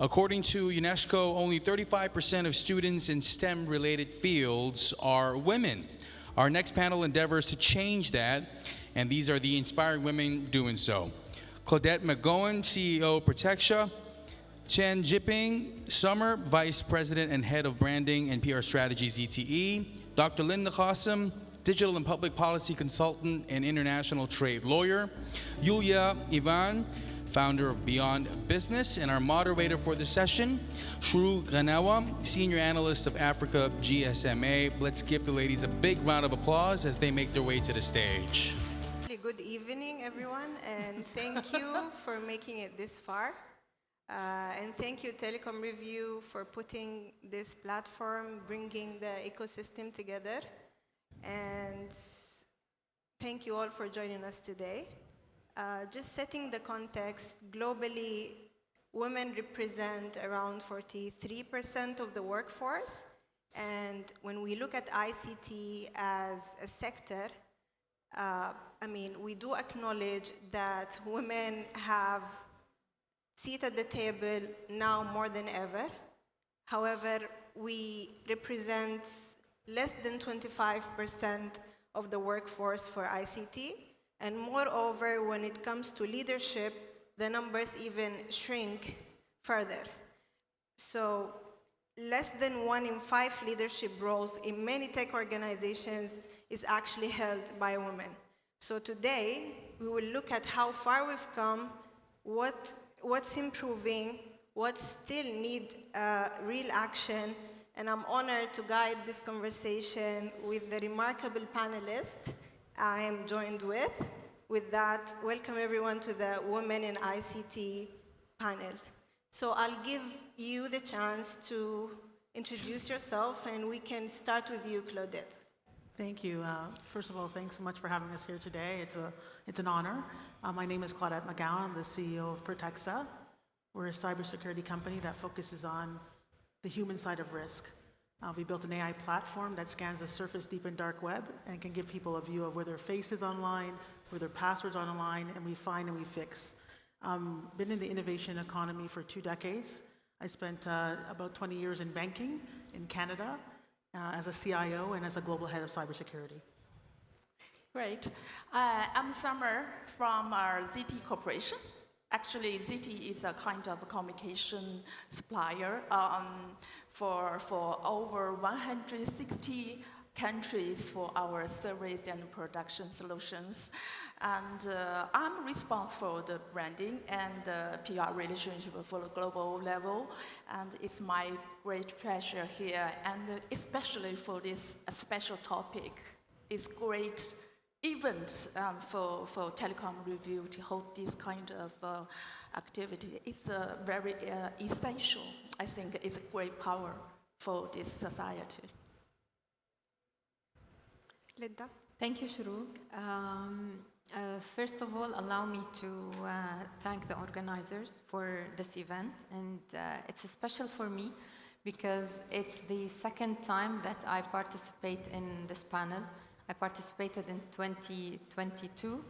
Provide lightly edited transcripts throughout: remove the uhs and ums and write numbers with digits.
According to UNESCO, only 35% of students in STEM-related fields are women. Our next panel endeavors to change that, and these are the inspiring women doing so. Claudette McGowan, CEO of Protexia. Chen Jiping Summer, Vice President and Head of Branding and PR Strategies, ETE. Dr. Linda Qasim, Digital and Public Policy Consultant and International Trade Lawyer. Yulia Ivan, founder of Beyond Business, and our moderator for the session, Shroug Ganawa, Senior Analyst of Africa, GSMA. Let's give the ladies a big round of applause as they make their way to the stage. Good evening, everyone, and thank you for making it this far. And thank you, Telecom Review, for putting this platform, bringing the ecosystem together. And thank you all for joining us today. Just setting the context, globally, women represent around 43% of the workforce. And when we look at ICT as a sector, we do acknowledge that women have seat at the table now more than ever. However, we represent less than 25% of the workforce for ICT. And moreover, when it comes to leadership, the numbers even shrink further. So less than 1 in 5 leadership roles in many tech organizations is actually held by women. So today, we will look at how far we've come, what's improving, what still need real action, and I'm honored to guide this conversation with the remarkable panelists I am joined with. With that, welcome everyone to the Women in ICT panel. So I'll give you the chance to introduce yourself, and we can start with you, Claudette. Thank you. First of all, thanks so much for having us here today. It's an honor. My name is Claudette McGowan. I'm the CEO of Protexia. We're a cybersecurity company that focuses on the human side of risk. We built an AI platform that scans the surface, deep, and dark web and can give people a view of where their face is online, where their passwords are online, and we find and we fix. Been in the innovation economy for 2 decades. I spent about 20 years in banking in Canada as a CIO and as a global head of cybersecurity. Great. I'm Summer from our ZT Corporation. Actually, ZT is a kind of communication supplier for over 160 countries for our service and production solutions. And I'm responsible for the branding and the PR relationship for the global level. And it's my great pleasure here, and especially for this special topic. It's great event for Telecom Review to hold this kind of activity. It's very essential. I think it's a great power for this society. Linda? Thank you, Shroug. First of all, allow me to thank the organizers for this event. And it's special for me because it's the second time that I participate in this panel. I participated in 2022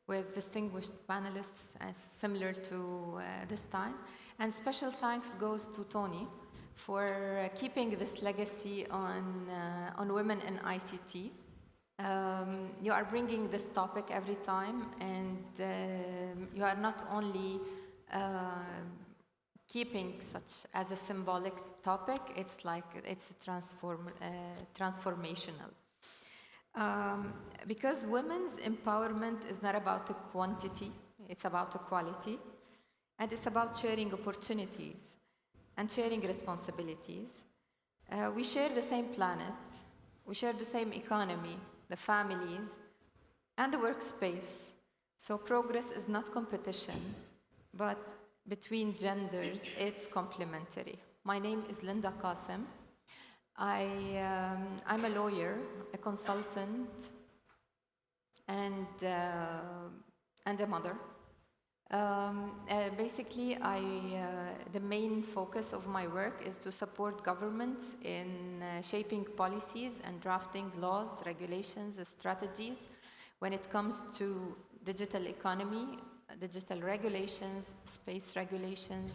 with distinguished panelists similar to this time. And special thanks goes to Tony for keeping this legacy on women in ICT. You are bringing this topic every time, and you are not only keeping such as a symbolic topic, it's transformational. Because women's empowerment is not about the quantity, it's about the quality, and it's about sharing opportunities and sharing responsibilities. We share the same planet, we share the same economy, the families, and the workspace. So progress is not competition, but between genders, it's complementary. My name is Linda Qasim. I'm a lawyer, a consultant, and a mother. Basically, the main focus of my work is to support governments in shaping policies and drafting laws, regulations, strategies when it comes to digital economy, digital regulations, space regulations,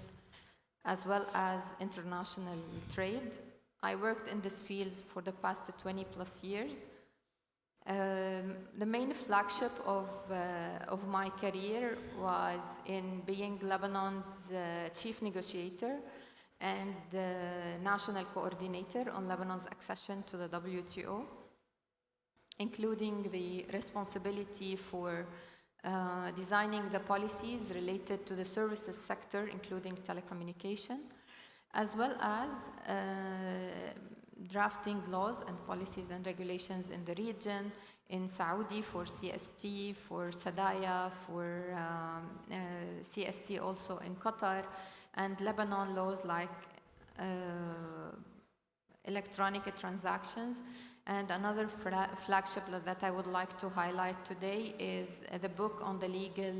as well as international trade. I worked in these fields for the past 20 plus years. The main flagship of my career was in being Lebanon's chief negotiator and national coordinator on Lebanon's accession to the WTO, including the responsibility for designing the policies related to the services sector, including telecommunication, as well as drafting laws and policies and regulations in the region, in Saudi for CST, for Sadaya, for CST also in Qatar, and Lebanon laws like electronic transactions. And another flagship that I would like to highlight today is the book on the legal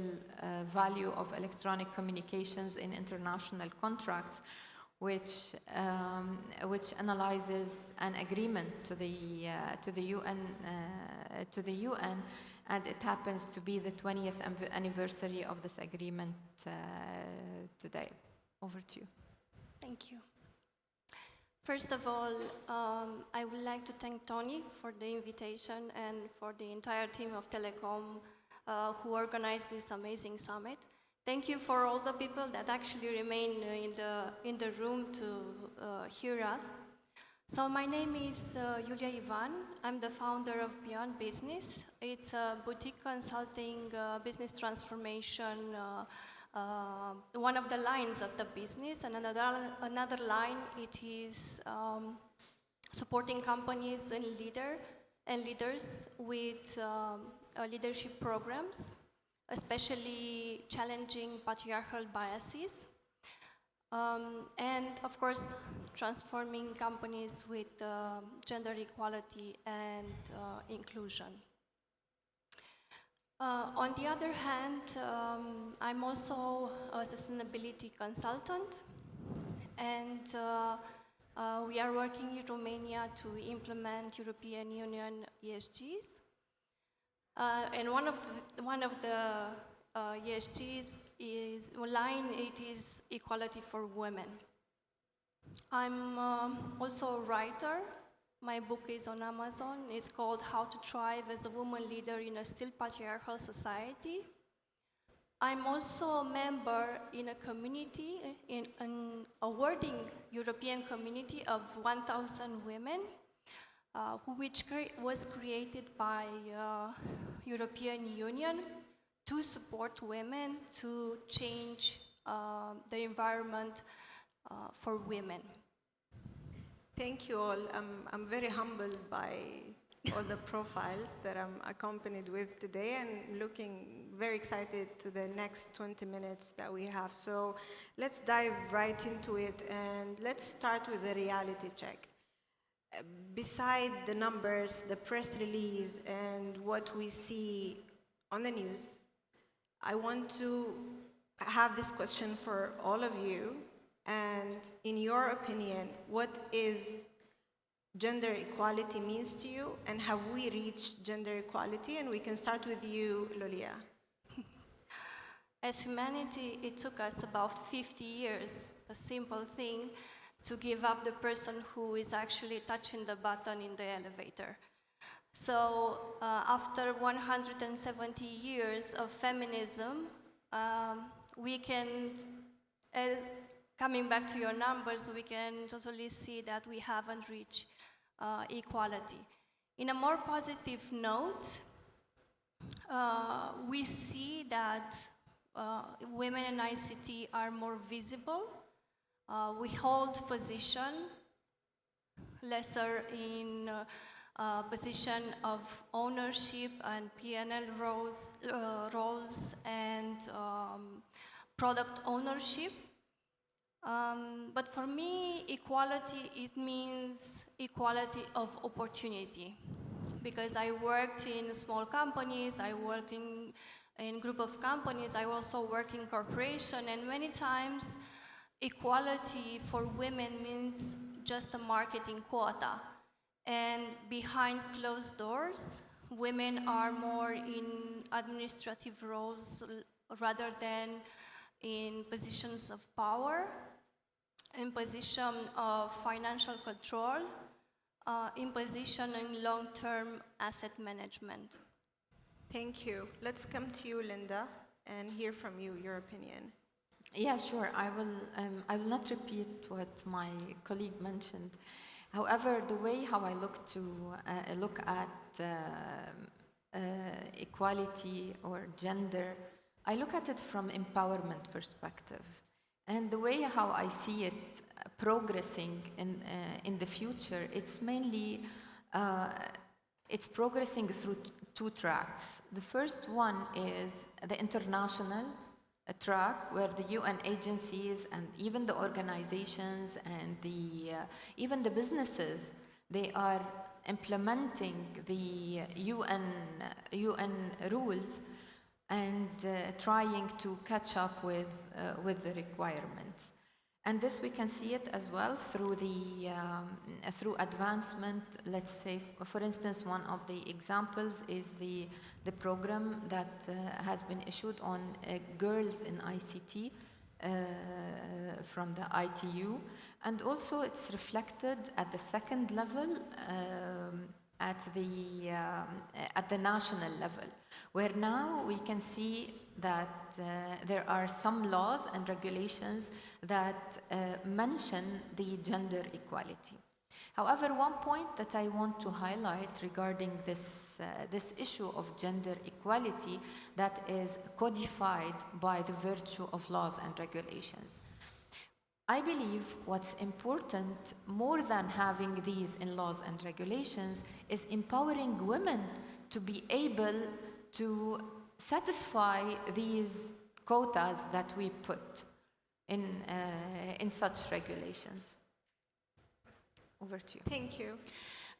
value of electronic communications in international contracts, which analyzes an agreement to the UN, and it happens to be the 20th anniversary of this agreement today. Over to you. Thank you. First of all, I would like to thank Tony for the invitation and for the entire team of Telecom who organized this amazing summit. Thank you for all the people that actually remain in the room to hear us. So my name is Julia Ivan. I'm the founder of Beyond Business. It's a boutique consulting business transformation, one of the lines of the business, and another line, it is supporting companies and leaders with leadership programs, especially challenging patriarchal biases, and of course, transforming companies with gender equality and inclusion. On the other hand, I'm also a sustainability consultant, and we are working in Romania to implement European Union ESGs. And one of the ESGs is it is equality for women. I'm also a writer. My book is on Amazon. It's called How to Thrive as a Woman Leader in a Still Patriarchal Society. I'm also a member in a community, in an awarding European community of 1,000 women, which was created by European Union to support women to change the environment for women. Thank you all. I'm very humbled by all the profiles that I'm accompanied with today, and looking very excited to the next 20 minutes that we have. So let's dive right into it, and let's start with the reality check. Beside the numbers, the press release, and what we see on the news, I want to have this question for all of you. And in your opinion, what is gender equality means to you, and have we reached gender equality? And we can start with you, Lolia. As humanity, it took us about 50 years, a simple thing, to give up the person who is actually touching the button in the elevator. So after 170 years of feminism, we can, coming back to your numbers, we can totally see that we haven't reached equality. In a more positive note, we see that women in ICT are more visible. We hold position, lesser in position of ownership and P&L roles and product ownership. But for me, equality, it means equality of opportunity. Because I worked in small companies, I work in group of companies, I also work in corporation, and many times equality for women means just a marketing quota. And behind closed doors, women are more in administrative roles rather than in positions of power. in position of financial control, in position in long-term asset management. Thank you. Let's come to you, Linda, and hear from you, your opinion. Yeah, sure. I will not repeat what my colleague mentioned. However, the way how I look at equality or gender, I look at it from empowerment perspective, and the way how I see it progressing in the future, it's mainly it's progressing through two tracks. The first one is the international track, where the UN agencies and even the organizations and even the businesses, they are implementing the UN rules and trying to catch up with the requirements. And this we can see it as well through through advancement. Let's say, for instance, one of the examples is the program that has been issued on girls in ICT from the ITU, and also it's reflected at the second level at the national level, where now we can see that there are some laws and regulations that mention the gender equality. However, one point that I want to highlight regarding this issue of gender equality that is codified by the virtue of laws and regulations. I believe what's important, more than having these in laws and regulations, is empowering women to be able to satisfy these quotas that we put in such regulations. Over to you. Thank you.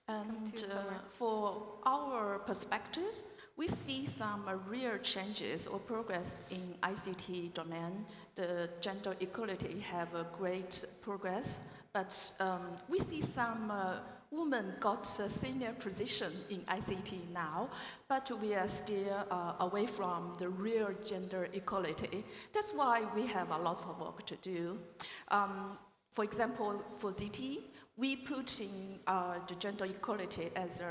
And for our perspective, we see some real changes or progress in ICT domain. The gender equality have a great progress, but we see some women got a senior position in ICT now, but we are still away from the real gender equality. That's why we have a lot of work to do. For example, for ZT, we put in the gender equality as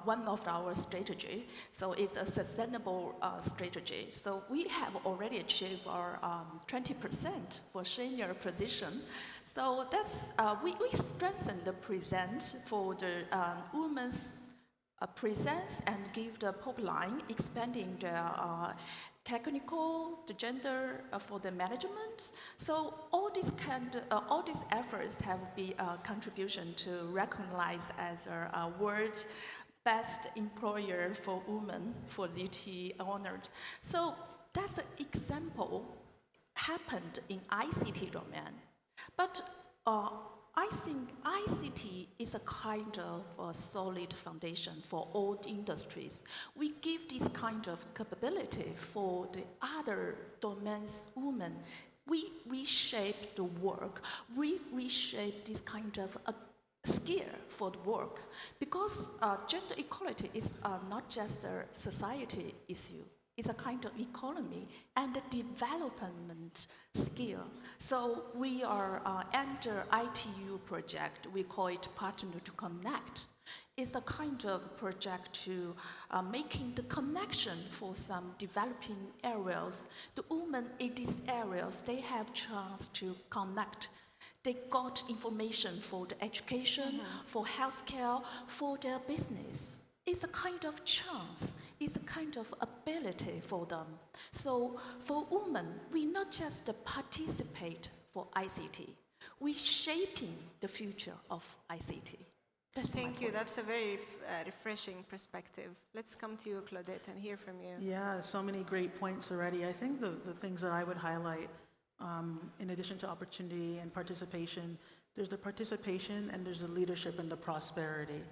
one of our strategy. So it's a sustainable strategy. So we have already achieved our 20% for senior position. So that's we strengthen the presence for the women's presence and give the pipeline, expanding the technical, the gender for the management. So all these efforts have been a contribution to recognize as a world's best employer for women for ZT honored. So that's an example happened in ICT domain. But I think ICT is a kind of a solid foundation for all industries. We give this kind of capability for the other domains women. We reshape the work. We reshape this kind of a skill for the work. Because gender equality is not just a society issue. It's a kind of economy and a development skill. So we are under ITU project. We call it Partner to Connect. It's a kind of project to making the connection for some developing areas. The women in these areas, they have chance to connect. They got information for the education, for healthcare, for their business. It's a kind of chance, it's a kind of ability for them. So for women, we not just participate for ICT, we're shaping the future of ICT. Thank you, that's a very refreshing perspective. Let's come to you, Claudette, and hear from you. Yeah, so many great points already. I think the things that I would highlight, in addition to opportunity and participation, there's the participation and there's the leadership and the prosperity.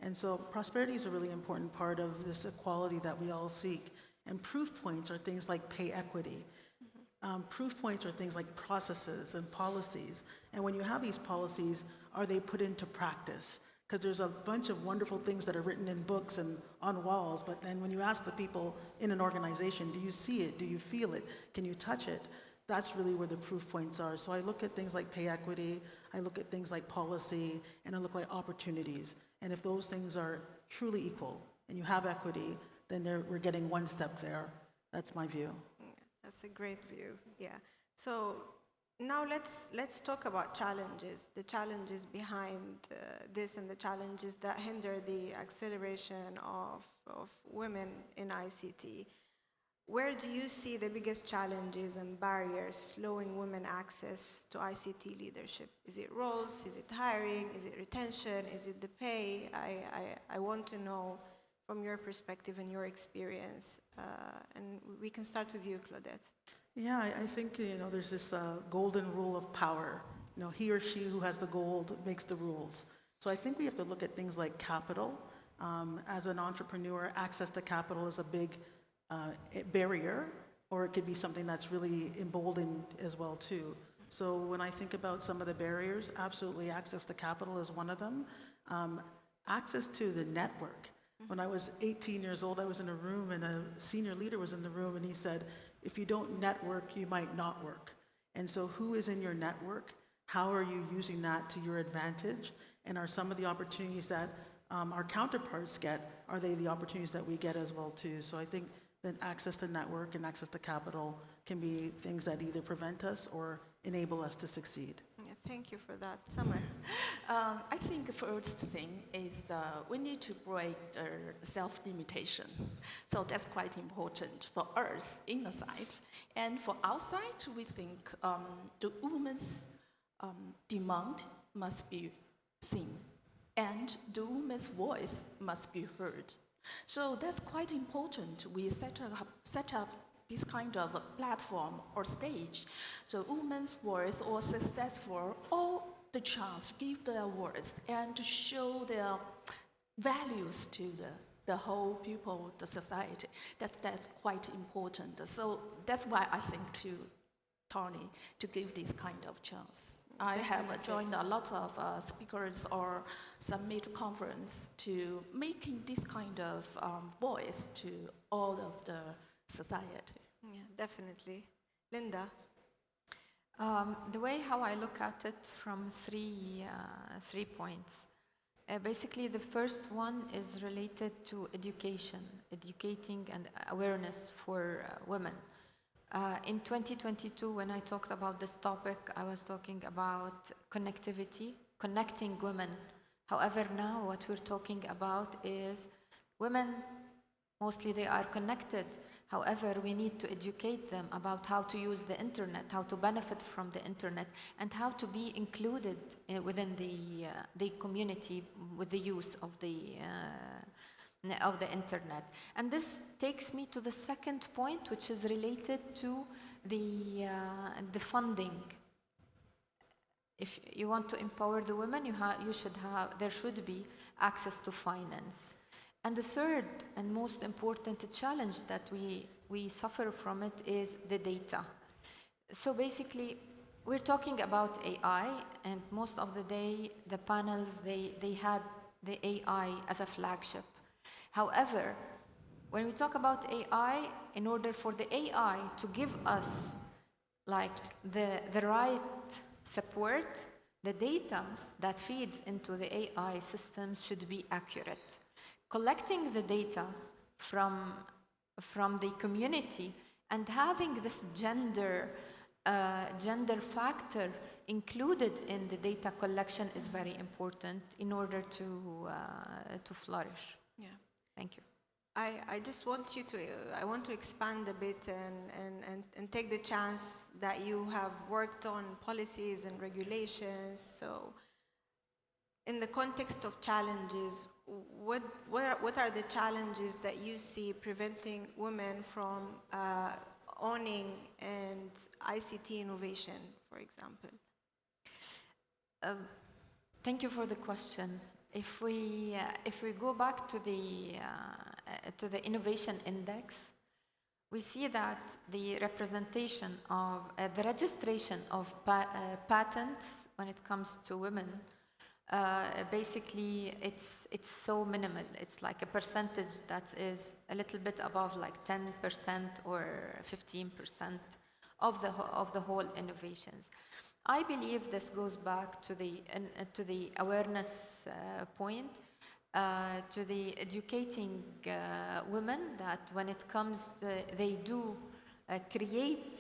And so prosperity is a really important part of this equality that we all seek. And proof points are things like pay equity. Proof points are things like processes and policies. And when you have these policies, are they put into practice? Because there's a bunch of wonderful things that are written in books and on walls, but then when you ask the people in an organization, do you see it? Do you feel it? Can you touch it? that's really where the proof points are. So I look at things like pay equity, I look at things like policy, and I look at opportunities. And if those things are truly equal and you have equity, then we're getting one step there. That's my view. Yeah, that's a great view. Yeah. So now let's talk about challenges, the challenges behind this and the challenges that hinder the acceleration of women in ICT. Where do you see the biggest challenges and barriers slowing women access to ICT leadership? Is it roles? Is it hiring? Is it retention? Is it the pay? I want to know from your perspective and your experience. And we can start with you, Claudette. Yeah, I think, there's this golden rule of power. He or she who has the gold makes the rules. So I think we have to look at things like capital. As an entrepreneur, access to capital is a big barrier, or it could be something that's really emboldened as well too. So when I think about some of the barriers, absolutely access to capital is one of them. Access to the network. When I was 18 years old, I was in a room and a senior leader was in the room and he said, if you don't network, you might not work. And so who is in your network? How are you using that to your advantage? And are some of the opportunities that our counterparts get, are they the opportunities that we get as well too? So I think that access to network and access to capital can be things that either prevent us or enable us to succeed. Yeah, thank you for that. Summer. I think the first thing is we need to break the self-limitation. So that's quite important for us inside. And for outside, we think the woman's demand must be seen. And the woman's voice must be heard. So that's quite important. We set up this kind of a platform or stage. So women's voice or successful, all the chance, give their words and to show their values to the whole people, the society. That's quite important. So that's why I think to Tony to give this kind of chance. I have joined a lot of speakers or summit conference to making this kind of voice to all of the society. Yeah, definitely. Linda. The way how I look at it from three points. Basically, the first one is related to education, educating and awareness for women. In 2022, when I talked about this topic, I was talking about connectivity, connecting women. However, now what we're talking about is women, mostly they are connected. However, we need to educate them about how to use the internet, how to benefit from the internet, and how to be included within the community with the use of the internet. And this takes me to the second point, which is related to the funding. If you want to empower the women, there should be access to finance. And the third and most important challenge that we suffer from it is the data. So basically, we're talking about AI, and most of the day, the panels, they had the AI as a flagship. However, when we talk about AI, in order for the AI to give us like the right support, the data that feeds into the AI systems should be accurate. Collecting the data from the community and having this gender factor included in the data collection is very important in order to flourish. Yeah. Thank you. I just want you to, I want to expand a bit and take the chance that you have worked on policies and regulations. So in the context of challenges, what are the challenges that you see preventing women from owning and ICT innovation, for example? Thank you for the question. If we go back to the innovation index, we see that the representation of the registration of patents when it comes to women, basically it's so minimal. It's like a percentage that is a little bit above like 10% or 15% of the whole innovations. I believe this goes back to the awareness point, to the educating women that when it comes, they do create.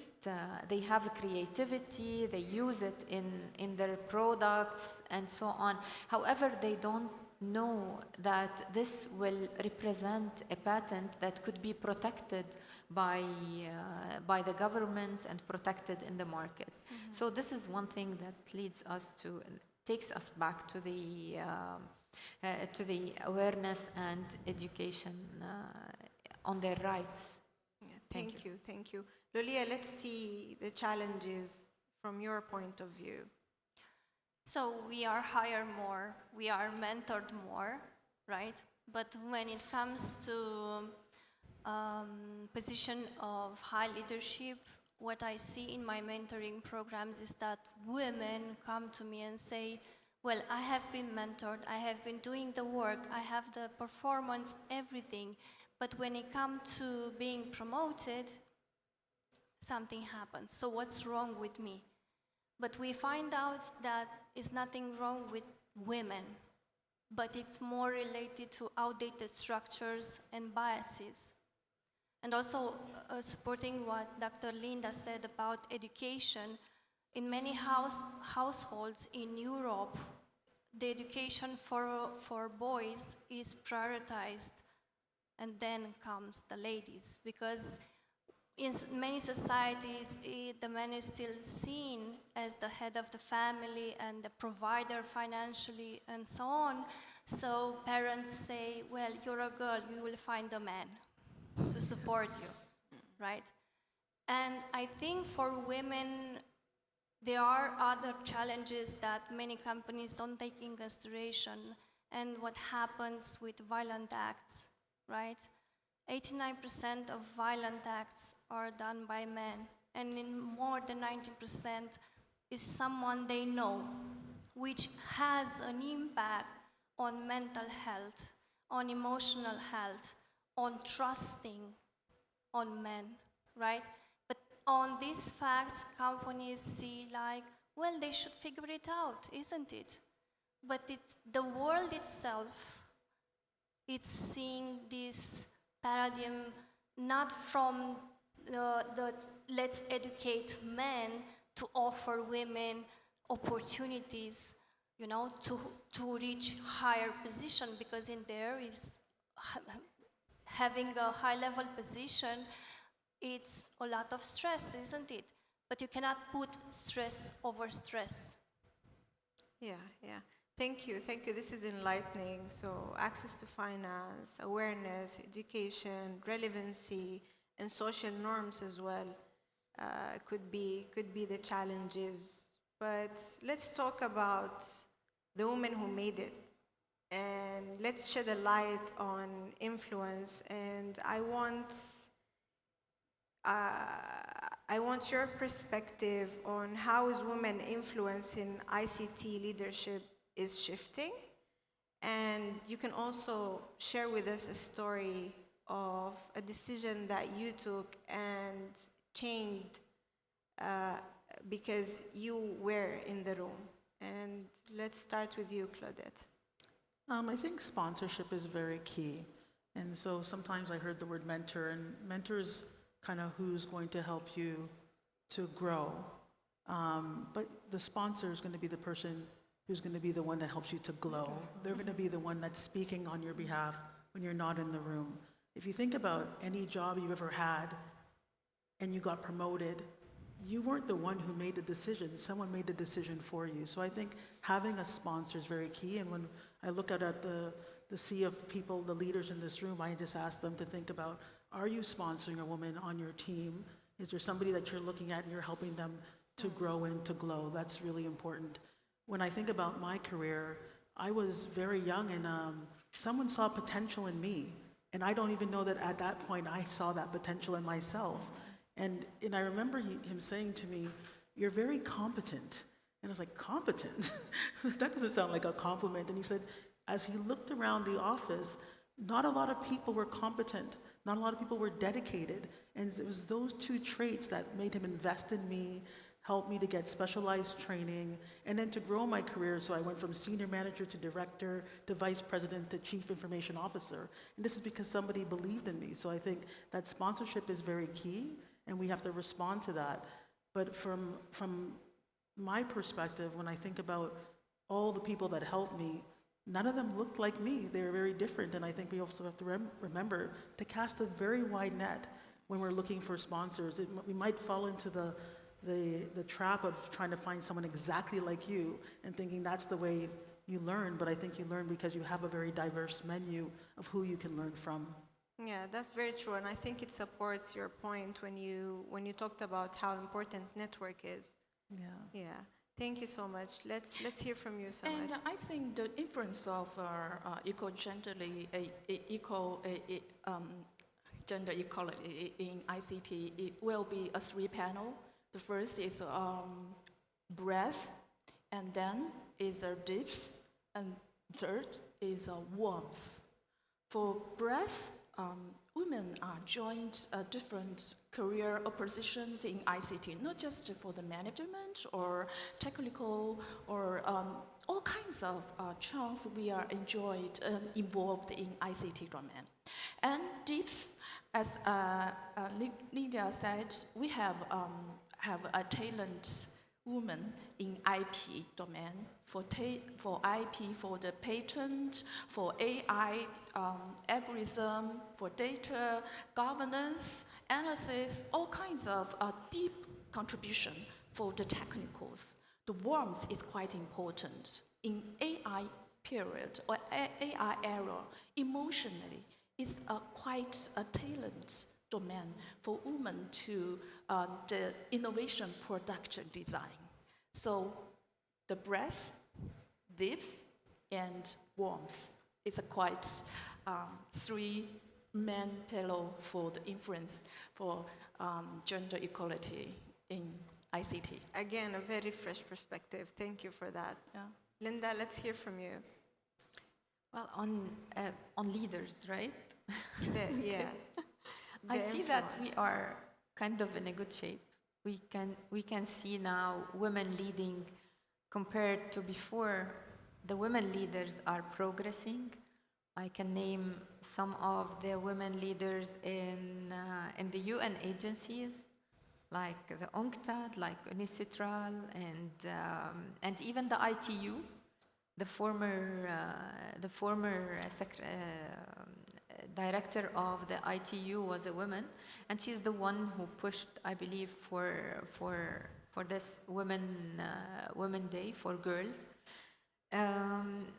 They have creativity, they use it in their products and so on. However, they don't know that this will represent a patent that could be protected by the government and protected in the market. So this is one thing that takes us back to the awareness and education on their rights. Yeah, thank you. Lolia, let's see the challenges from your point of view. So we are hired more, we are mentored more, right? But when it comes to position of high leadership, what I see in my mentoring programs is that women come to me and say, well, I have been mentored, I have been doing the work, I have the performance, everything, but when it comes to being promoted, something happens. So what's wrong with me? But we find out that it's nothing wrong with women, but it's more related to outdated structures and biases. And also supporting what Dr. Linda said about education, in many households in Europe, the education for boys is prioritized, and then comes the ladies, because in many societies, the man is still seen as the head of the family and the provider financially and so on. So parents say, well, you're a girl, you will find a man to support you, right? And I think for women, there are other challenges that many companies don't take in consideration, and what happens with violent acts, right? 89% of violent acts are done by men, and in more than 90% is someone they know, which has an impact on mental health, on emotional health, on trusting on men, right? But on these facts, companies see like, well, they should figure it out, isn't it? But it's the world itself, it's seeing this paradigm not from the let's educate men to offer women opportunities, you know, to reach higher position, because in there is having a high level position, it's a lot of stress, isn't it? But you cannot put stress over stress. Yeah. Thank you. This is enlightening. So access to finance, awareness, education, relevancy, and social norms as well could be the challenges. But let's talk about the women who made it, and let's shed a light on influence. And I want your perspective on how is women influence in ICT leadership is shifting. And you can also share with us a story of a decision that you took and changed because you were in the room. And let's start with you, Claudette. I think sponsorship is very key. And so sometimes I heard the word mentor, and mentor is kind of who's going to help you to grow. But the sponsor is going to be the person who's going to be the one that helps you to glow. They're going to be the one that's speaking on your behalf when you're not in the room. If you think about any job you ever had and you got promoted, you weren't the one who made the decision. Someone made the decision for you. So I think having a sponsor is very key. And when I look at the sea of people, the leaders in this room, I just ask them to think about, are you sponsoring a woman on your team? Is there somebody that you're looking at and you're helping them to grow and to glow? That's really important. When I think about my career, I was very young, and someone saw potential in me. And I don't even know that at that point I saw that potential in myself. And I remember him saying to me, "You're very competent." And I was like, "Competent? That doesn't sound like a compliment." And he said, as he looked around the office, not a lot of people were competent, not a lot of people were dedicated, and it was those two traits that made him invest in me, helped me to get specialized training, and then to grow my career. So I went from senior manager to director to vice president to chief information officer. And this is because somebody believed in me. So I think that sponsorship is very key, and we have to respond to that. But from my perspective, when I think about all the people that helped me, none of them looked like me. They were very different. And I think we also have to remember to cast a very wide net when we're looking for sponsors. We might fall into the trap of trying to find someone exactly like you and thinking that's the way you learn, but I think you learn because you have a very diverse menu of who you can learn from. Yeah, that's very true, and I think it supports your point when you talked about how important network is. Yeah. Yeah, thank you so much. Let's hear from you, Samad. And I think the influence of gender equality in ICT, it will be a 3-panel. The first is breadth, and then is depth, and third is warmth. For breadth, women are joined different career positions in ICT, not just for the management or technical or all kinds of chance we are enjoyed and involved in ICT domain. And depth, as Lydia said, we have a talent woman in IP domain for IP, for the patent, for AI algorithm, for data governance, analysis, all kinds of deep contribution for the technicals. The warmth is quite important. In AI period or AI era, emotionally, it's quite a talent domain for women to the innovation production design. So the breadth, depth, and warmth is a quite 3-man pillar for the influence for gender equality in ICT. Again, a very fresh perspective. Thank you for that. Yeah. Linda, let's hear from you. Well, on leaders, right? Yeah. I The see that we influence. are kind of in a good shape. We can see now women leading compared to before. The women leaders are progressing. I can name some of the women leaders in the UN agencies, like the UNCTAD, like UNICITRAL, and even the ITU. The former director of the ITU was a woman, and she's the one who pushed, I believe, for this Women Day for girls.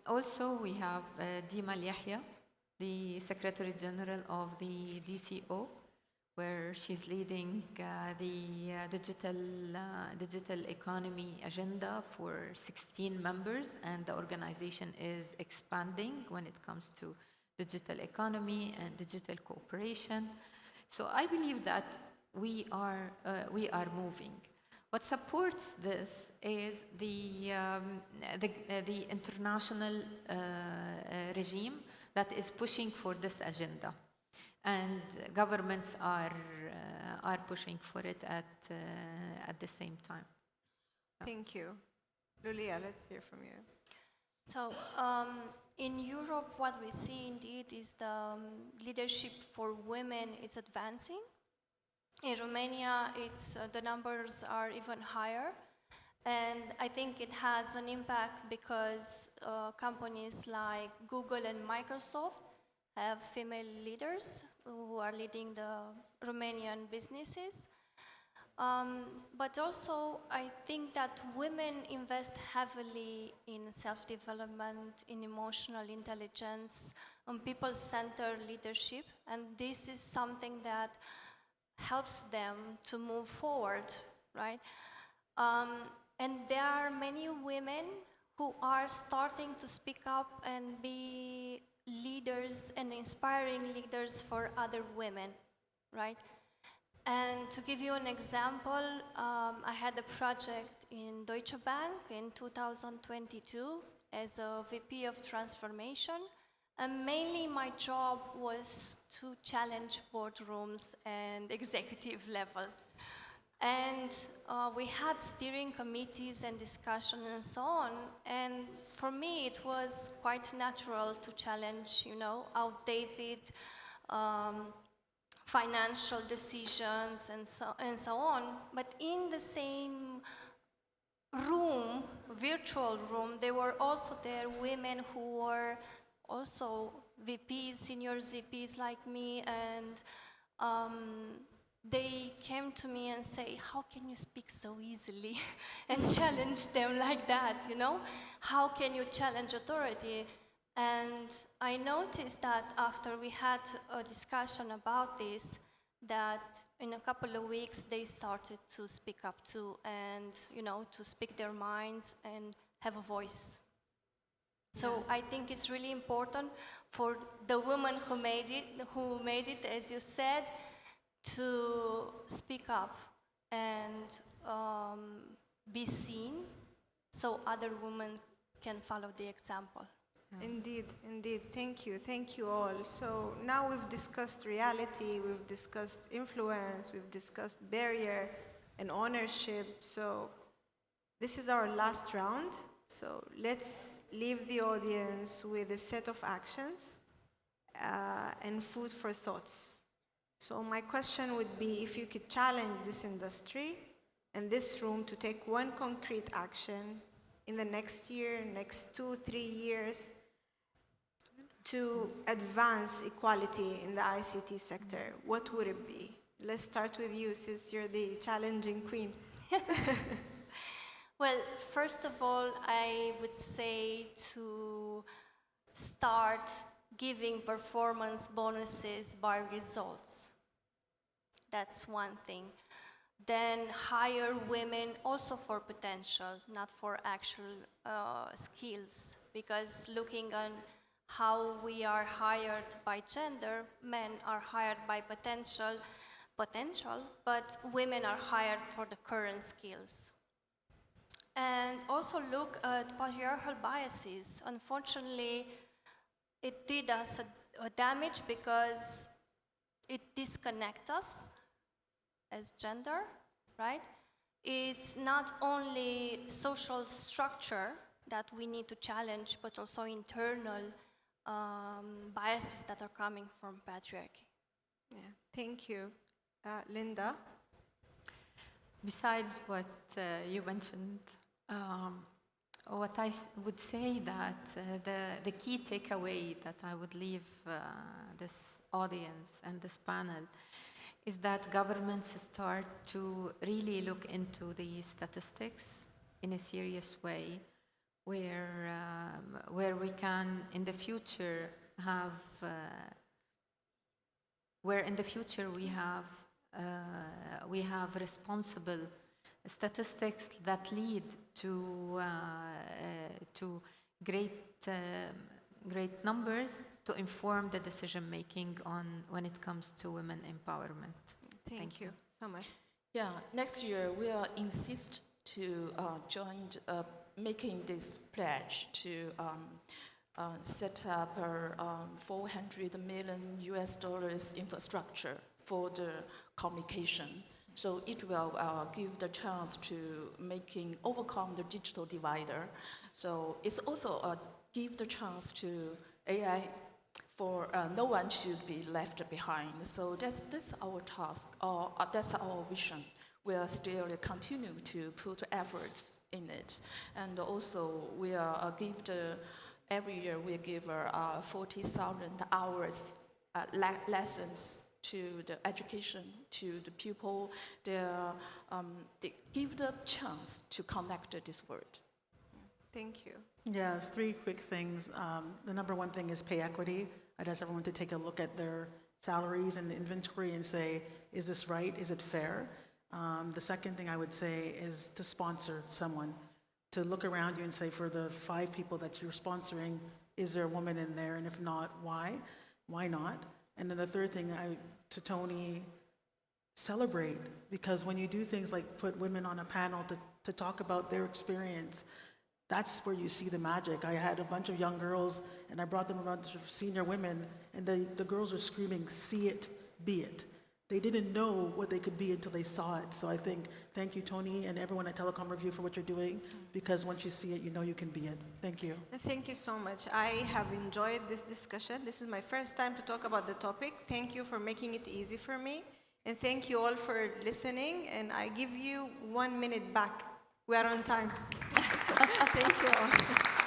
Also, we have Dima Yahya, the Secretary General of the DCO, where she's leading the digital economy agenda for 16 members, and the organization is expanding when it comes to digital economy and digital cooperation. So I believe that we are moving. What supports this is the international regime that is pushing for this agenda, and governments are pushing for it at the same time. Thank you. Lulia, let's hear from you. So in Europe, what we see indeed is the leadership for women is advancing. In Romania, the numbers are even higher. And I think it has an impact because companies like Google and Microsoft have female leaders who are leading the Romanian businesses. But also, I think that women invest heavily in self-development, in emotional intelligence, on people-centered leadership, and this is something that helps them to move forward, right? And there are many women who are starting to speak up and be leaders and inspiring leaders for other women, right? And to give you an example, I had a project in Deutsche Bank in 2022 as a VP of transformation, And mainly my job was to challenge boardrooms and executive level. And we had steering committees and discussion and so on. And for me, it was quite natural to challenge, outdated financial decisions and so on. But in the same room, virtual room, there were also there women who were also VPs, senior VPs like me, and they came to me and say, how can you speak so easily and challenge them like that, How can you challenge authority? And I noticed that after we had a discussion about this, that in a couple of weeks they started to speak up too and, to speak their minds and have a voice. So I think it's really important for the women who made it, as you said, to speak up and be seen so other women can follow the example. Indeed, indeed. Thank you all. So now we've discussed reality, we've discussed influence, we've discussed barrier and ownership. So this is our last round. So let's leave the audience with a set of actions and food for thoughts. So my question would be, if you could challenge this industry and this room to take one concrete action in the next year, next 2-3 years, to advance equality in the ICT sector, what would it be? Let's start with you, since you're the challenging queen. Well, first of all, I would say to start giving performance bonuses by results. That's one thing. Then hire women also for potential, not for actual skills, because looking on how we are hired by gender, men are hired by potential, but women are hired for the current skills. And also look at patriarchal biases. Unfortunately, it did us a damage because it disconnects us as gender, right? It's not only social structure that we need to challenge, but also internal biases that are coming from patriarchy. Yeah, thank you. Linda? Besides what you mentioned, what I would say that the key takeaway that I would leave this audience and this panel is that governments start to really look into the statistics in a serious way, where we can in the future have we have responsible statistics that lead to great numbers to inform the decision making on when it comes to women empowerment. Thank you. Samar? Yeah, next year we'll insist to join making this pledge to set up a $400 million infrastructure for the communication. So it will give the chance to overcome the digital divider. So it's also give the chance to AI for no one should be left behind. So that's our task, or that's our vision. We'll still continue to put efforts in it. And also we'll every year we give 40,000 hours lessons to the education, to the people. They give the chance to connect this world. Thank you. Yeah, 3 quick things. The number one thing is pay equity. I'd ask everyone to take a look at their salaries and the inventory and say, is this right? Is it fair? The second thing I would say is to sponsor someone, to look around you and say, for the 5 people that you're sponsoring, is there a woman in there? And if not, why? Why not? And then the third thing, to Tony, celebrate. Because when you do things like put women on a panel to talk about their experience, That's where you see the magic. I had a bunch of young girls, and I brought them around to senior women, and the girls are screaming, "See it, be it." They didn't know what they could be until they saw it. So I think, thank you, Tony, and everyone at Telecom Review for what you're doing, because once you see it, you know you can be it. Thank you. Thank you so much. I have enjoyed this discussion. This is my first time to talk about the topic. Thank you for making it easy for me. And thank you all for listening. And I give you 1 minute back. We are on time. Thank you all.